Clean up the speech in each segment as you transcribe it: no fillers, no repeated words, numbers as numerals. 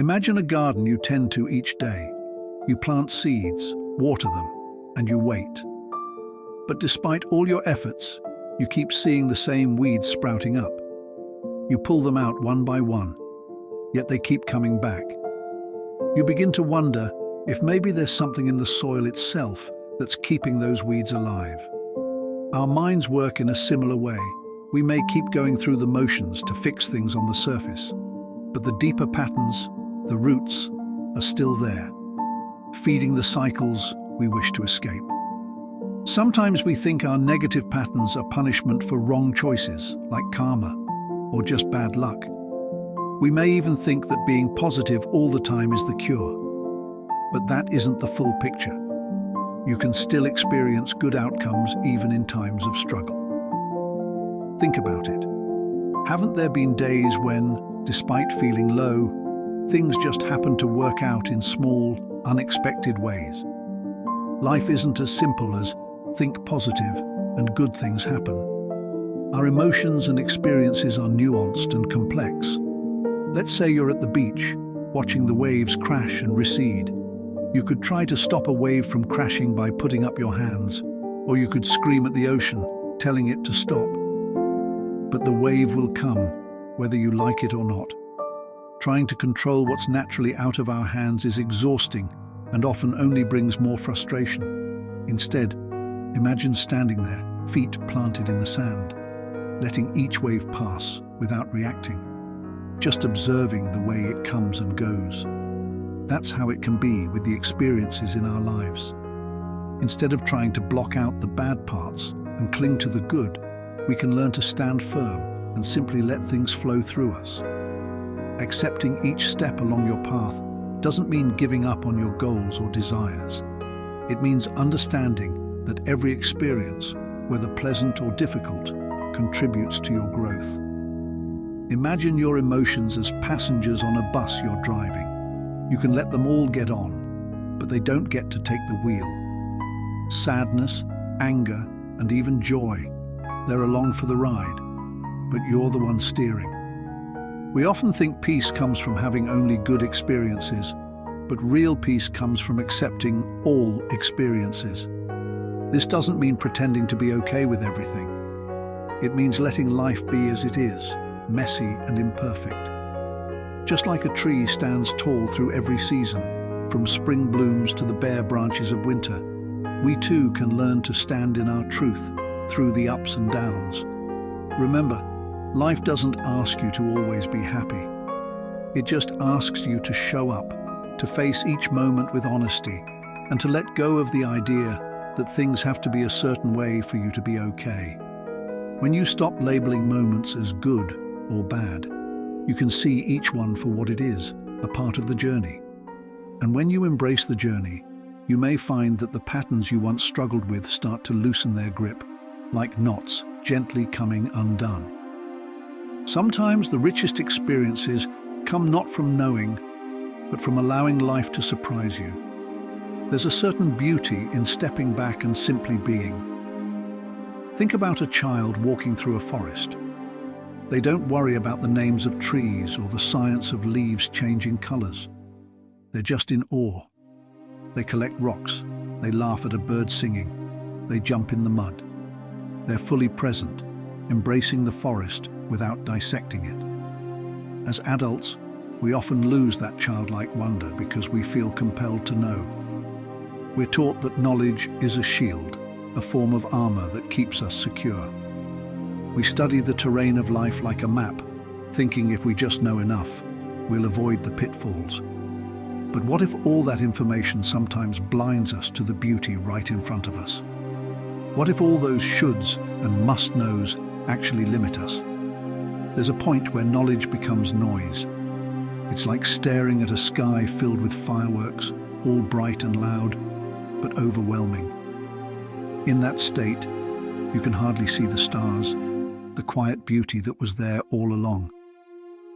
Imagine a garden you tend to each day. You plant seeds, water them, and you wait. But despite all your efforts, you keep seeing the same weeds sprouting up. You pull them out one by one, yet they keep coming back. You begin to wonder if maybe there's something in the soil itself that's keeping those weeds alive. Our minds work in a similar way. We may keep going through the motions to fix things on the surface, but the deeper patterns, the roots, are still there, feeding the cycles we wish to escape. Sometimes we think our negative patterns are punishment for wrong choices, like karma, or just bad luck. We may even think that being positive all the time is the cure. But that isn't the full picture. You can still experience good outcomes even in times of struggle. Think about it. Haven't there been days when, despite feeling low, things just happen to work out in small, unexpected ways? Life isn't as simple as think positive and good things happen. Our emotions and experiences are nuanced and complex. Let's say you're at the beach, watching the waves crash and recede. You could try to stop a wave from crashing by putting up your hands, or you could scream at the ocean, telling it to stop. But the wave will come, whether you like it or not. Trying to control what's naturally out of our hands is exhausting and often only brings more frustration. Instead, imagine standing there, feet planted in the sand, letting each wave pass without reacting, just observing the way it comes and goes. That's how it can be with the experiences in our lives. Instead of trying to block out the bad parts and cling to the good, we can learn to stand firm and simply let things flow through us. Accepting each step along your path doesn't mean giving up on your goals or desires. It means understanding that every experience, whether pleasant or difficult, contributes to your growth. Imagine your emotions as passengers on a bus you're driving. You can let them all get on, but they don't get to take the wheel. Sadness, anger, and even joy, they're along for the ride, but you're the one steering. We often think peace comes from having only good experiences, but real peace comes from accepting all experiences. This doesn't mean pretending to be okay with everything. It means letting life be as it is, messy and imperfect. Just like a tree stands tall through every season, from spring blooms to the bare branches of winter, we too can learn to stand in our truth through the ups and downs. Remember, life doesn't ask you to always be happy. It just asks you to show up, to face each moment with honesty, and to let go of the idea that things have to be a certain way for you to be okay. When you stop labeling moments as good or bad, you can see each one for what it is, a part of the journey. And when you embrace the journey, you may find that the patterns you once struggled with start to loosen their grip, like knots gently coming undone. Sometimes the richest experiences come not from knowing, but from allowing life to surprise you. There's a certain beauty in stepping back and simply being. Think about a child walking through a forest. They don't worry about the names of trees or the science of leaves changing colors. They're just in awe. They collect rocks, they laugh at a bird singing, they jump in the mud. They're fully present, embracing the forest without dissecting it. As adults, we often lose that childlike wonder because we feel compelled to know. We're taught that knowledge is a shield, a form of armor that keeps us secure. We study the terrain of life like a map, thinking if we just know enough, we'll avoid the pitfalls. But what if all that information sometimes blinds us to the beauty right in front of us? What if all those shoulds and must-knows actually limit us? There's a point where knowledge becomes noise. It's like staring at a sky filled with fireworks, all bright and loud, but overwhelming. In that state, you can hardly see the stars, the quiet beauty that was there all along.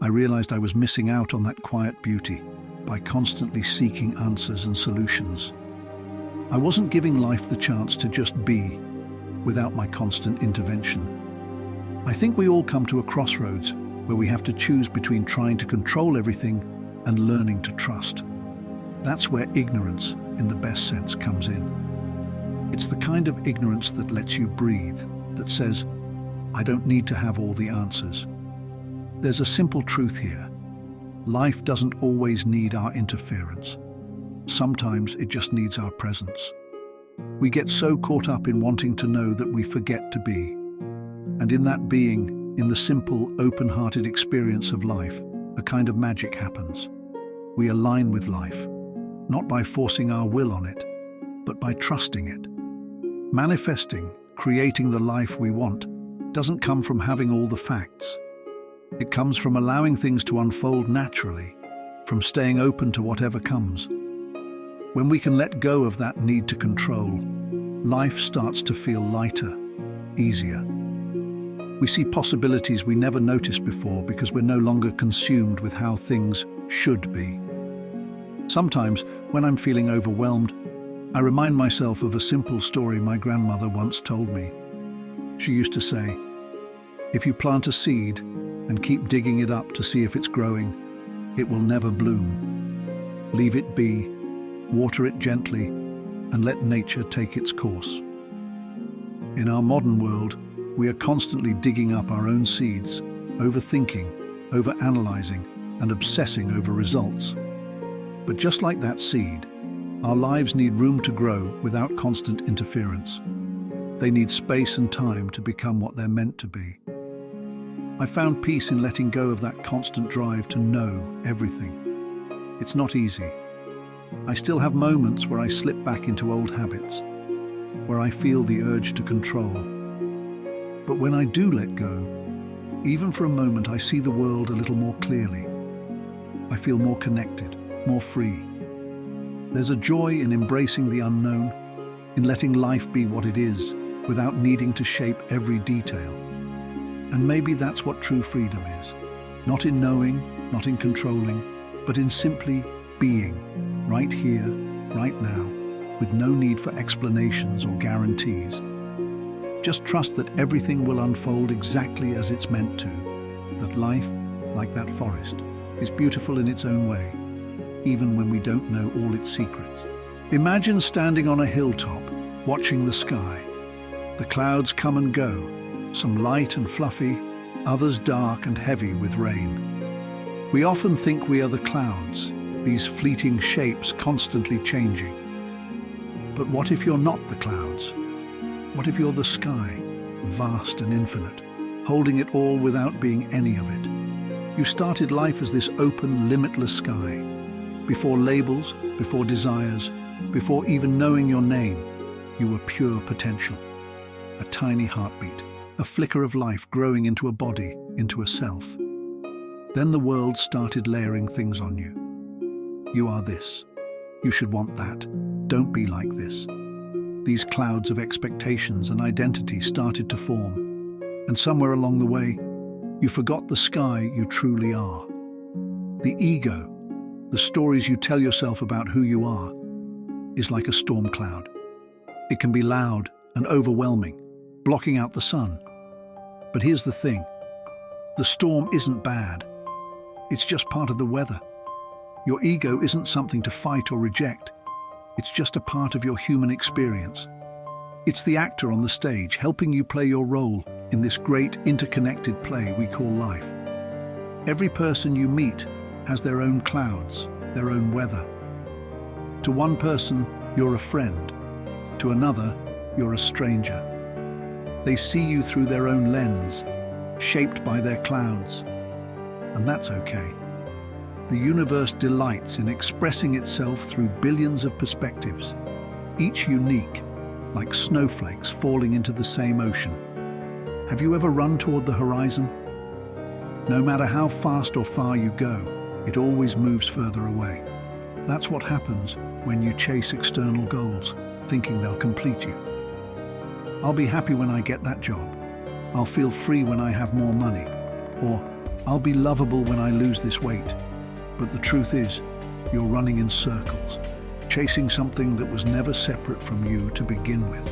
I realized I was missing out on that quiet beauty by constantly seeking answers and solutions. I wasn't giving life the chance to just be, without my constant intervention. I think we all come to a crossroads where we have to choose between trying to control everything and learning to trust. That's where ignorance, in the best sense, comes in. It's the kind of ignorance that lets you breathe, that says, I don't need to have all the answers. There's a simple truth here. Life doesn't always need our interference. Sometimes it just needs our presence. We get so caught up in wanting to know that we forget to be. And in that being, in the simple, open-hearted experience of life, a kind of magic happens. We align with life, not by forcing our will on it, but by trusting it. Manifesting, creating the life we want, doesn't come from having all the facts. It comes from allowing things to unfold naturally, from staying open to whatever comes. When we can let go of that need to control, life starts to feel lighter, easier. We see possibilities we never noticed before because we're no longer consumed with how things should be. Sometimes, when I'm feeling overwhelmed, I remind myself of a simple story my grandmother once told me. She used to say, if you plant a seed and keep digging it up to see if it's growing, it will never bloom. Leave it be, water it gently, and let nature take its course. In our modern world, we are constantly digging up our own seeds, overthinking, overanalyzing, and obsessing over results. But just like that seed, our lives need room to grow without constant interference. They need space and time to become what they're meant to be. I found peace in letting go of that constant drive to know everything. It's not easy. I still have moments where I slip back into old habits, where I feel the urge to control. But when I do let go, even for a moment, I see the world a little more clearly. I feel more connected, more free. There's a joy in embracing the unknown, in letting life be what it is, without needing to shape every detail. And maybe that's what true freedom is. Not in knowing, not in controlling, but in simply being, right here, right now, with no need for explanations or guarantees. Just trust that everything will unfold exactly as it's meant to, that life, like that forest, is beautiful in its own way, even when we don't know all its secrets. Imagine standing on a hilltop, watching the sky. The clouds come and go, some light and fluffy, others dark and heavy with rain. We often think we are the clouds, these fleeting shapes constantly changing. But what if you're not the clouds? What if you're the sky, vast and infinite, holding it all without being any of it? You started life as this open, limitless sky. Before labels, before desires, before even knowing your name, you were pure potential. A tiny heartbeat, a flicker of life growing into a body, into a self. Then the world started layering things on you. You are this. You should want that. Don't be like this. These clouds of expectations and identity started to form. And somewhere along the way, you forgot the sky you truly are. The ego, the stories you tell yourself about who you are, is like a storm cloud. It can be loud and overwhelming, blocking out the sun. But here's the thing. The storm isn't bad. It's just part of the weather. Your ego isn't something to fight or reject. It's just a part of your human experience. It's the actor on the stage helping you play your role in this great interconnected play we call life. Every person you meet has their own clouds, their own weather. To one person, you're a friend. To another, you're a stranger. They see you through their own lens, shaped by their clouds. And that's okay. The universe delights in expressing itself through billions of perspectives, each unique, like snowflakes falling into the same ocean. Have you ever run toward the horizon? No matter how fast or far you go, it always moves further away. That's what happens when you chase external goals, thinking they'll complete you. I'll be happy when I get that job. I'll feel free when I have more money. Or, I'll be lovable when I lose this weight. But the truth is, you're running in circles, chasing something that was never separate from you to begin with.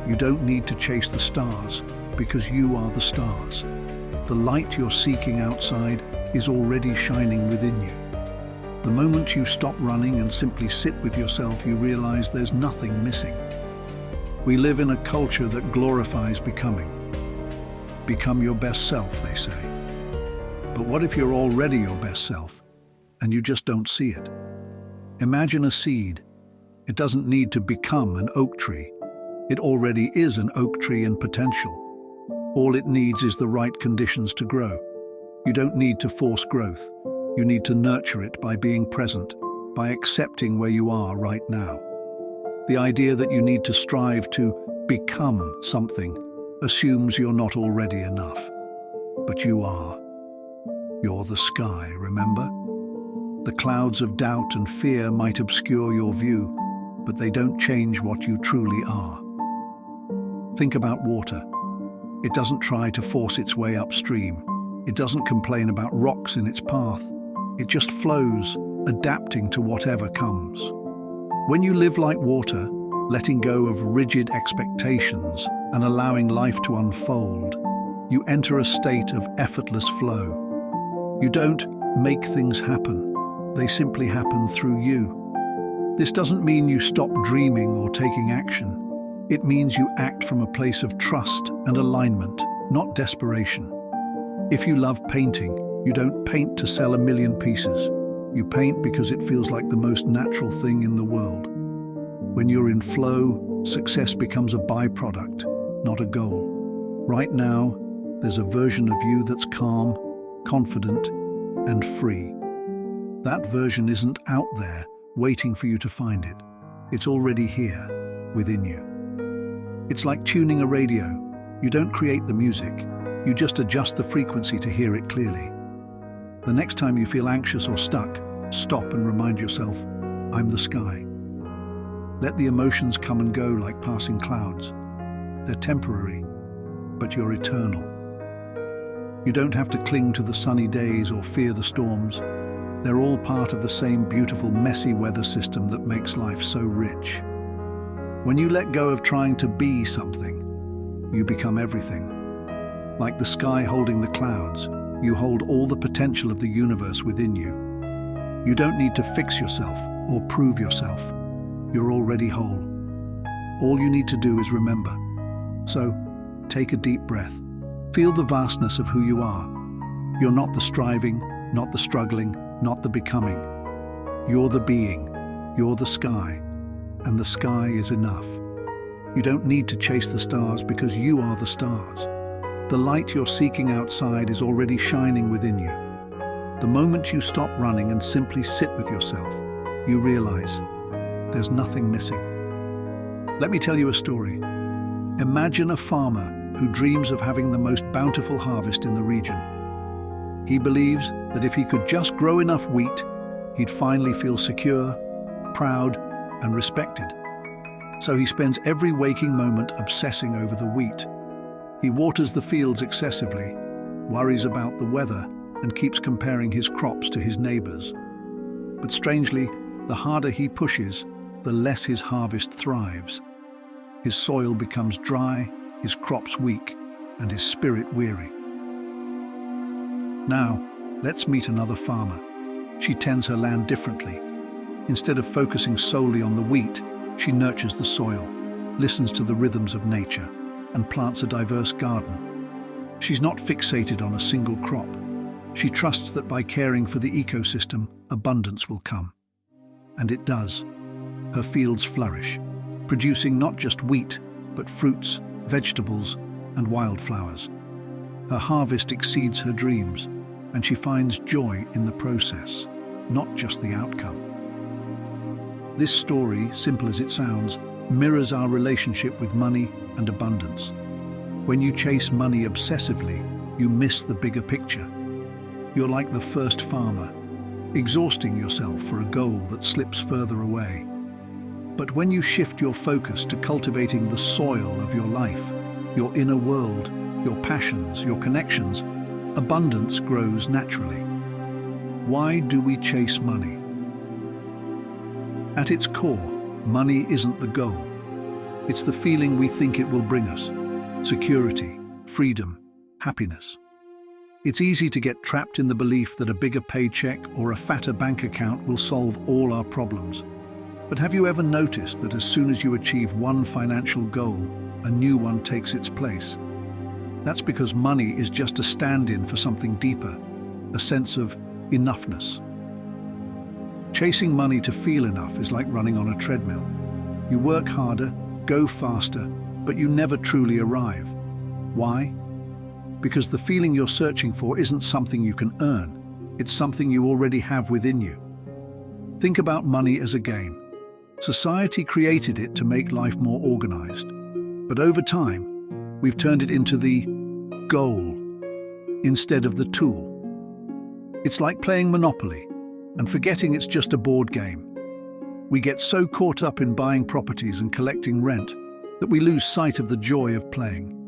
You don't need to chase the stars, because you are the stars. The light you're seeking outside is already shining within you. The moment you stop running and simply sit with yourself, you realize there's nothing missing. We live in a culture that glorifies becoming. Become your best self, they say. But what if you're already your best self and you just don't see it? Imagine a seed. It doesn't need to become an oak tree. It already is an oak tree in potential. All it needs is the right conditions to grow. You don't need to force growth. You need to nurture it by being present, by accepting where you are right now. The idea that you need to strive to become something assumes you're not already enough. But you are. You're the sky, remember? The clouds of doubt and fear might obscure your view, but they don't change what you truly are. Think about water. It doesn't try to force its way upstream. It doesn't complain about rocks in its path. It just flows, adapting to whatever comes. When you live like water, letting go of rigid expectations and allowing life to unfold, you enter a state of effortless flow. You don't make things happen. They simply happen through you. This doesn't mean you stop dreaming or taking action. It means you act from a place of trust and alignment, not desperation. If you love painting, you don't paint to sell 1 million pieces. You paint because it feels like the most natural thing in the world. When you're in flow, success becomes a byproduct, not a goal. Right now, there's a version of you that's calm, confident, and free. That version isn't out there waiting for you to find it. It's already here, within you. It's like tuning a radio. You don't create the music. You just adjust the frequency to hear it clearly. The next time you feel anxious or stuck, stop and remind yourself, I'm the sky. Let the emotions come and go like passing clouds. They're temporary, but you're eternal. You don't have to cling to the sunny days or fear the storms. They're all part of the same beautiful, messy weather system that makes life so rich. When you let go of trying to be something, you become everything. Like the sky holding the clouds, you hold all the potential of the universe within you. You don't need to fix yourself or prove yourself. You're already whole. All you need to do is remember. So, take a deep breath. Feel the vastness of who you are. You're not the striving, not the struggling, not the becoming. You're the being. You're the sky. And the sky is enough. You don't need to chase the stars because you are the stars. The light you're seeking outside is already shining within you. The moment you stop running and simply sit with yourself, you realize there's nothing missing. Let me tell you a story. Imagine a farmer who dreams of having the most bountiful harvest in the region. He believes that if he could just grow enough wheat, he'd finally feel secure, proud, and respected. So he spends every waking moment obsessing over the wheat. He waters the fields excessively, worries about the weather, and keeps comparing his crops to his neighbors. But strangely, the harder he pushes, the less his harvest thrives. His soil becomes dry, his crops weak, and his spirit weary. Now, let's meet another farmer. She tends her land differently. Instead of focusing solely on the wheat, she nurtures the soil, listens to the rhythms of nature, and plants a diverse garden. She's not fixated on a single crop. She trusts that by caring for the ecosystem, abundance will come. And it does. Her fields flourish, producing not just wheat, but fruits, vegetables, and wildflowers. Her harvest exceeds her dreams, and she finds joy in the process, not just the outcome. This story, simple as it sounds, mirrors our relationship with money and abundance. When you chase money obsessively, you miss the bigger picture. You're like the first farmer, exhausting yourself for a goal that slips further away. But when you shift your focus to cultivating the soil of your life, your inner world, your passions, your connections, abundance grows naturally. Why do we chase money? At its core, money isn't the goal. It's the feeling we think it will bring us: security, freedom, happiness. It's easy to get trapped in the belief that a bigger paycheck or a fatter bank account will solve all our problems. But have you ever noticed that as soon as you achieve one financial goal, a new one takes its place? That's because money is just a stand-in for something deeper, a sense of enoughness. Chasing money to feel enough is like running on a treadmill. You work harder, go faster, but you never truly arrive. Why? Because the feeling you're searching for isn't something you can earn, it's something you already have within you. Think about money as a game. Society created it to make life more organized. But over time, we've turned it into the goal instead of the tool. It's like playing Monopoly and forgetting it's just a board game. We get so caught up in buying properties and collecting rent that we lose sight of the joy of playing.